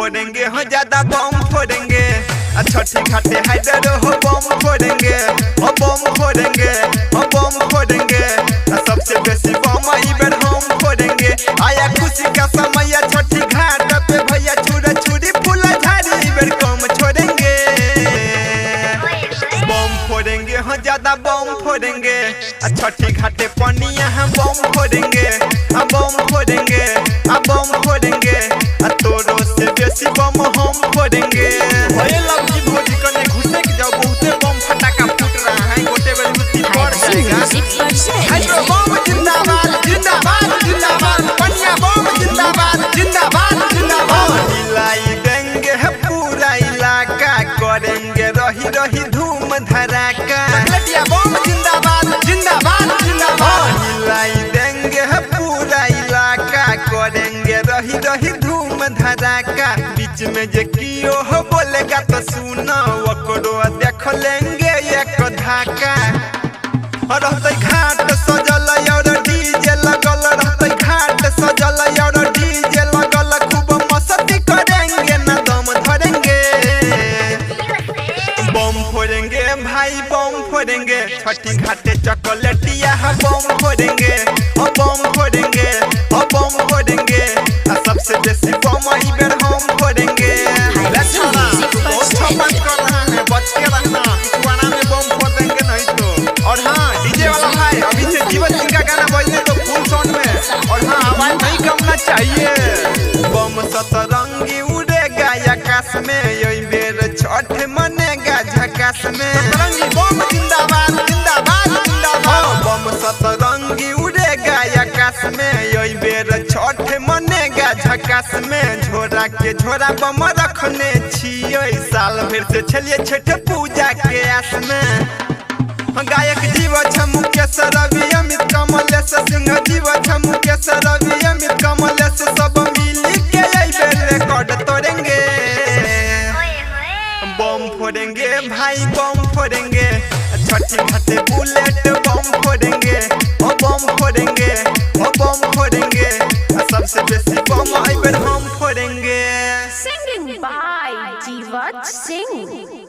फोड़ेंगे हो ज्यादा बम फोड़ेंगे। छठी घाटे हैदर हो बम फोड़ेंगे, हो बम फोड़ेंगे, हो बम फोड़ेंगे। सबसे बेसी बम इबर हम फोड़ेंगे। आया खुशी का समय छठी घाट पे भैया छुरा छुरी फूला झाड़ी इबर कम छोड़ेंगे। बम फोड़ेंगे हो ज्यादा बम फोड़ेंगे। छठी घाटे पनिया हम बम फोड़ेंगे, बम फोड़ेंगे, बम फोड़ेंगे। तोरो से बेसी बम हम फोड़ेंगे। भैया लवजी भोजी करने घुसे के जाओ, बहुते बम फटाका फूट रहा है, गोटे बजे मुट्ठी पड़ जाएगा। हेलो बम जिंदाबाद जिंदाबाद जिंदाबाद, पनिया बम जिंदाबाद जिंदाबाद जिंदाबाद। हिलाई देंगे पूरा इलाका, करेंगे रही रही धूम धड़ाका। लटिया बम जिंदाबाद जिंदाबाद जिंदाबाद। हिलाई देंगे पूरा इलाका, करेंगे रही रही धूम धड़ाका। बीच में जे कियो हो बोलेगा तो सुनो, ओकरो देख लेंगे एक धाका। रहते घाट सजल और डीजे लगल, रहते घाट सजल और डीजे लगल। खूब मस्ती करेंगे ना दम धरेंगे। बम फोड़ेंगे भाई बम फोड़ेंगे। छठी घाटे चॉकलेटिया बम फोड़ेंगे, बम फोड़ेंगे, बम फोड़ेंगे। सबसे बेसी बम इबर हम फोड़ेंगे। बहुत छप्पन कर रहा है, बच के रहना, कुआना में बम फोड़ देंगे नहीं तो। और हाँ डीजे वाला भाई अभी से जीवन सिंह का गाना बजने तो फुल साउंड में। और हाँ आवाज नहीं कमना चाहिए। बम सतरंगी उड़ेगा आकाश में, यही बेर छठ मनेगा झकास में। सतरंगी बम जिंदाबाद जिंदाबाद जिंदाबाद। बम सतरंगी उड़ेगा आकाश में, यही बेर छठ मनेगा झकास में। झोरा के झोरा बम रखने छियै, साल भर से छलिए छठ पूजा के आस में। गायक जीव छमु के सरवी अमित कमलेश सिंह, जीव छमु के सरवी अमित कमलेश। सब मिली के रिकॉर्ड तोड़ेंगे। बम फोड़ेंगे भाई बम फोड़ेंगे। छठी घाटे बुलेट बम फोड़ेंगे, बम फोड़ेंगे, बम फोड़ेंगे। सबसे बेसी बम इबर हम फोड़ेंगे। Singing by Jivat Singh।